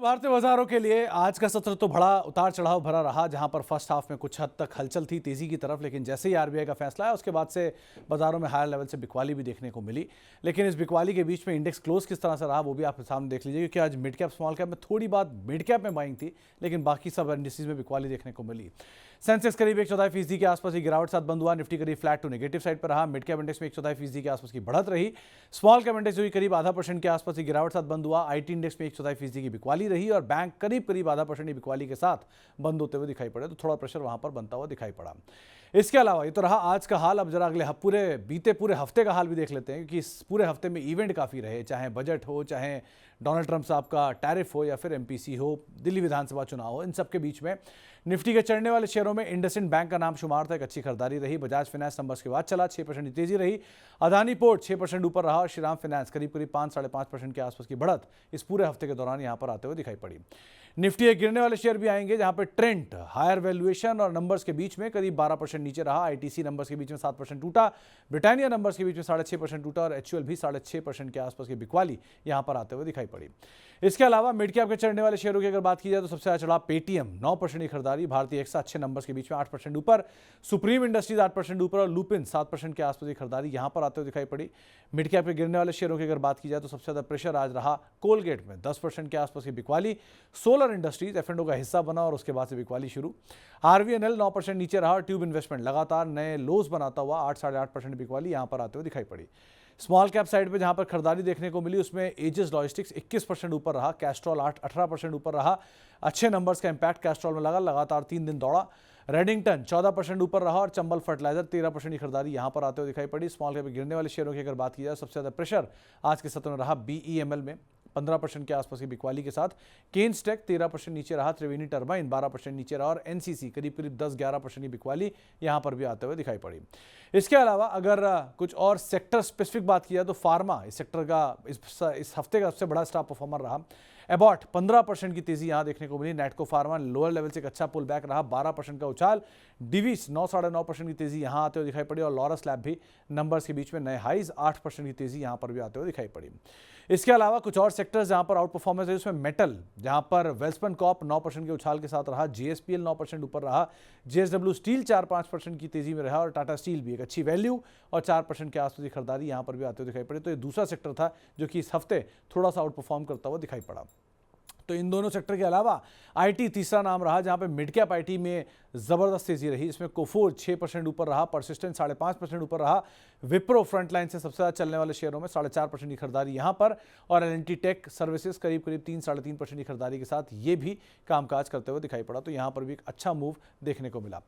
भारतीय बाजारों के लिए आज का सत्र तो बड़ा उतार चढ़ाव भरा रहा, जहां पर फर्स्ट हाफ में कुछ हद तक हलचल थी तेजी की तरफ, लेकिन जैसे ही आरबीआई का फैसला है उसके बाद से बाजारों में हायर लेवल से बिकवाली भी देखने को मिली। लेकिन इस बिकवाली के बीच में इंडेक्स क्लोज किस तरह से रहा वो भी आप सामने देख लीजिए, क्योंकि आज मिड कैप स्मॉल कैप में थोड़ी बात मिड कैप में बाइंग थी, लेकिन बाकी सब इंडस्ट्रीज में बिकवाली देखने को मिली। सेंसेक्स करीब 1/4% के आसपास की गिरावट साथ बंद हुआ। निफ्टी करीब फ्लैट टू नेगेटिव साइड पर रहा। मिड कैप इंडेक्स में 1/4% के आसपास की बढ़त रही। स्मॉल कैप इंडेक्स जो करीब 0.5% के आसपास की गिरावट साथ बंद हुआ। आईटी इंडेक्स में 1/4% की बिकवाली रही और बैंक करीब 0.5% की बिकवाली के साथ बंद होते हुए दिखाई पड़े, तो थोड़ा प्रेशर वहां पर बनता हुआ दिखाई पड़ा। इसके अलावा ये तो रहा आज का हाल। अब जरा अगले बीते पूरे हफ्ते का हाल भी देख लेते हैं, क्योंकि इस पूरे हफ्ते में इवेंट काफ़ी रहे, चाहे बजट हो, चाहे डोनाल्ड ट्रंप साहब का टैरिफ हो, या फिर एमपीसी हो, दिल्ली विधानसभा चुनाव हो। इन सब के बीच में निफ्टी के चढ़ने वाले शेयरों में इंडसइंड बैंक का नाम शुमार था, एक अच्छी खरीदारी रही। बजाज फाइनेंस नंबर्स के बाद चला, 6% की तेजी रही। अदानी पोर्ट 6% ऊपर रहा और श्रीराम फाइनेंस करीब 5-5.5% के आसपास की बढ़त इस पूरे हफ्ते के दौरान यहां पर आते हुए दिखाई पड़ी। निफ्टी एक गिरने वाले शेयर भी आएंगे, जहां पर ट्रेंड हायर वैल्यूएशन और नंबर्स के बीच में करीब 12% नीचे रहा। आईटीसी नंबर्स के बीच में 7% टूटा, ब्रिटानिया नंबर्स के बीच में 6.5% टूटा और एचयूएल भी 6.5% के आसपास की बिकवाली यहां पर आते हुए दिखाई पड़ी। इसके अलावा मिड कैप के चढ़ने वाले शेयरों की अगर बात की जाए तो सबसे ज्यादा चढ़ा पेटीएम, 9% की खरीदारी। भारतीय एक्सा अच्छे नंबर्स के बीच में 8% ऊपर। सुप्रीम इंडस्ट्रीज 8% ऊपर और लुपिन 7% के आसपास की खरीदारी यहां पर आते हुए दिखाई पड़ी। मिड कैप के गिरने वाले शेयरों की अगर बात की जाए तो सबसे ज्यादा प्रेशर आज रहा कोलगेट में, 10% के आसपास की बिकवाली। सोलर इंडस्ट्रीज एफ&ओ का हिस्सा बना और उसके बाद से बिकवाली शुरू। आरवीएनएल 9% नीचे रहा और ट्यूब इन्वेस्टमेंट लगातार नए लोज बनाता हुआ 8-8.5% बिकवाली यहां पर आते हुए दिखाई पड़ी। स्मॉल कैप साइड पे जहां पर खरीदारी देखने को मिली उसमें एजिस लॉजिस्टिक्स 21% ऊपर रहा, कैस्ट्रॉल 18% ऊपर रहा। अच्छे नंबर्स का इंपैक्ट कैस्ट्रॉल में लगा, लगातार 3 दिन दौड़ा। रेडिंगटन 14% ऊपर रहा और चंबल फर्टिलाइजर 13% की खरीदारी यहां पर आते हुए दिखाई पड़ी। स्मॉल कैप गिरने वाले शेयरों की अगर बात की जाए सबसे ज्यादा प्रेशर आज के सत्र में रहा बीईएमएल में, 15% के आसपास की बिकवाली के साथ। केन्स टेक 13% नीचे रहा, त्रिवेणी टर्बाइन 12% नीचे रहा और एनसीसी करीब 10-11% की बिकवाली यहां पर भी आते हुए दिखाई पड़ी। इसके अलावा अगर कुछ और सेक्टर स्पेसिफिक बात की जाए तो फार्मा इस सेक्टर का इस हफ्ते का सबसे बड़ा स्टार परफॉर्मर रहा। एबॉट 15% की तेजी यहां देखने को मिली। नेटको फार्मा लोअर लेवल से एक अच्छा पुल बैक रहा, 12% का उछाल। डिवीस 9-9.5% की तेजी यहां आते हुए दिखाई पड़ी और लॉरस लैब भी नंबर्स के बीच में नए हाइज, 8% की तेजी यहां पर भी आते हुए दिखाई पड़ी। इसके अलावा कुछ और सेक्टर्स जहां पर आउट परफॉर्मेंस है उसमें मेटल, जहां पर वेल्सपन कॉर्प 9% के उछाल के साथ रहा। जीएसपीएल 9% ऊपर रहा। जेएसडब्ल्यू स्टील 4-5% की तेजी में रहा और टाटा स्टील भी एक अच्छी वैल्यू और 4% के आसपास की खरीदारी यहां पर भी आते हुए दिखाई पड़ी। तो ये दूसरा सेक्टर था जो कि इस हफ्ते थोड़ा सा आउट परफॉर्म करता हुआ दिखाई पड़ा। तो इन दोनों सेक्टर के अलावा आईटी तीसरा नाम रहा, जहां पे मिड कैप आईटी में जबरदस्त तेजी रही। इसमें कोफोर्ज 6% ऊपर रहा, परसिस्टेंट 5.5% ऊपर रहा। विप्रो फ्रंटलाइन से सबसे ज्यादा चलने वाले शेयरों में 4.5% की खरीदारी यहां पर और एलएनटी टेक सर्विसेज करीब 3-3.5% की खरीदारी के साथ ये भी कामकाज करते हुए दिखाई पड़ा। तो यहां पर भी एक अच्छा मूव देखने को मिला।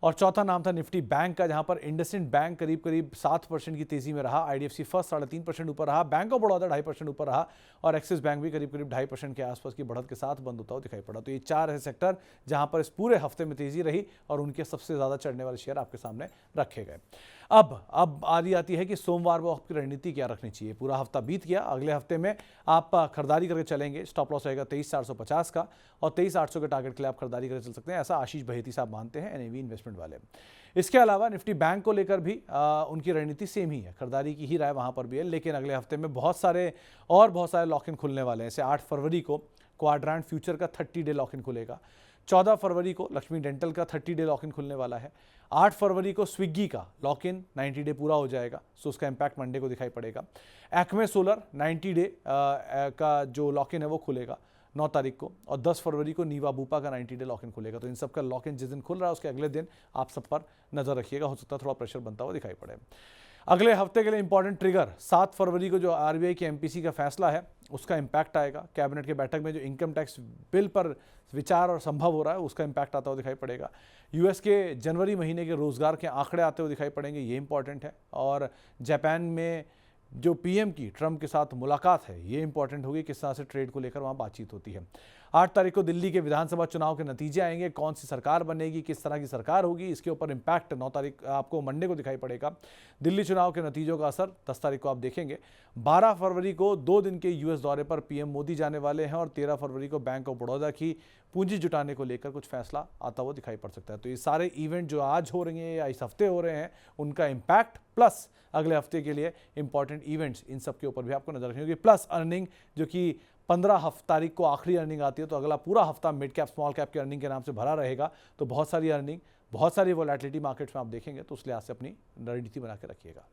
और चौथा नाम था निफ्टी बैंक का, जहां पर इंडसइंड बैंक करीब 7% की तेजी में रहा। आईडीएफसी फर्स्ट 3.5% ऊपर रहा। बैंक ऑफ बड़ौदा 2.5% ऊपर रहा और एक्सिस बैंक भी करीब 2.5% के आसपास की बढ़त के साथ बंद होता हुआ दिखाई पड़ा। तो ये 4 है सेक्टर जहां पर इस पूरे हफ्ते में तेजी रही और उनके सबसे ज्यादा चढ़ने वाले शेयर आपके सामने रखे गए। अब आरी आती है कि सोमवार को आपकी रणनीति क्या रखनी चाहिए। पूरा हफ्ता बीत गया, अगले हफ्ते में आप खरीदारी करके चलेंगे। स्टॉप लॉस रहेगा 23,450 का और 23,800 के टारगेट के लिए आप खरीदारी करके चल सकते हैं, ऐसा आशीष बहेती साहब मानते हैं, एनएवी इन्वेस्टमेंट वाले। इसके अलावा निफ्टी बैंक को लेकर भी उनकी रणनीति सेम ही है, खरीदारी की ही राय वहां पर भी है। लेकिन अगले हफ्ते में बहुत सारे लॉक इन खुलने वाले हैं। जैसे 8 फरवरी को क्वाड्रेंट फ्यूचर का 30 डे लॉक इन खुलेगा। 14 फरवरी को लक्ष्मी डेंटल का 30 डे लॉक इन खुलने वाला है। 8 फरवरी को स्विग्गी का लॉक इन 90 डे पूरा हो जाएगा, सो उसका इंपैक्ट मंडे को दिखाई पड़ेगा। एक्मे सोलर 90 डे का जो लॉक इन है वो खुलेगा 9 तारीख को और 10 फरवरी को नीवा बूपा का 90 डे लॉक इन खुलेगा। तो इन सब का लॉक इन जिस दिन खुल रहा है उसके अगले दिन आप सब पर नजर रखिएगा, हो सकता है थोड़ा प्रेशर बनता हुआ दिखाई पड़े। अगले हफ्ते के लिए इंपॉर्टेंट ट्रिगर 7 फरवरी को जो आरबीआई के एमपीसी का फैसला है उसका इंपैक्ट आएगा। कैबिनेट की बैठक में जो इनकम टैक्स बिल पर विचार और संभव हो रहा है उसका इंपैक्ट आता हुआ दिखाई पड़ेगा। यूएस के जनवरी महीने के रोजगार के आंकड़े आते हुए दिखाई पड़ेंगे, ये इंपॉर्टेंट है। और जापान में जो पीएम की ट्रंप के साथ मुलाकात है ये इंपॉर्टेंट होगी, किस तरह से ट्रेड को लेकर वहां बातचीत होती है। 8 तारीख को दिल्ली के विधानसभा चुनाव के नतीजे आएंगे, कौन सी सरकार बनेगी, किस तरह की सरकार होगी, इसके ऊपर इंपैक्ट 9 तारीख आपको मंडे को दिखाई पड़ेगा। दिल्ली चुनाव के नतीजों का असर 10 तारीख को आप देखेंगे। 12 फरवरी को 2 दिन के यूएस दौरे पर पीएम मोदी जाने वाले हैं और 13 फरवरी को बैंक ऑफ बड़ौदा की पूंजी जुटाने को लेकर कुछ फैसला आता हुआ दिखाई पड़ सकता है। तो ये सारे इवेंट जो आज हो रहे हैं या इस हफ्ते हो रहे हैं उनका इंपैक्ट प्लस अगले हफ्ते के लिए इंपॉर्टेंट इवेंट्स, इन सब के ऊपर भी आपको नजर रखनी होगी। प्लस अर्निंग जो कि 15 तारीख को आखिरी अर्निंग आती है, तो अगला पूरा हफ्ता मिड कैप स्मॉल कैप की अर्निंग के नाम से भरा रहेगा। तो बहुत सारी अर्निंग, बहुत सारी वोलेटिलिटी मार्केट्स में आप देखेंगे, तो उस लिहाज से अपनी रणनीति बना के रखिएगा।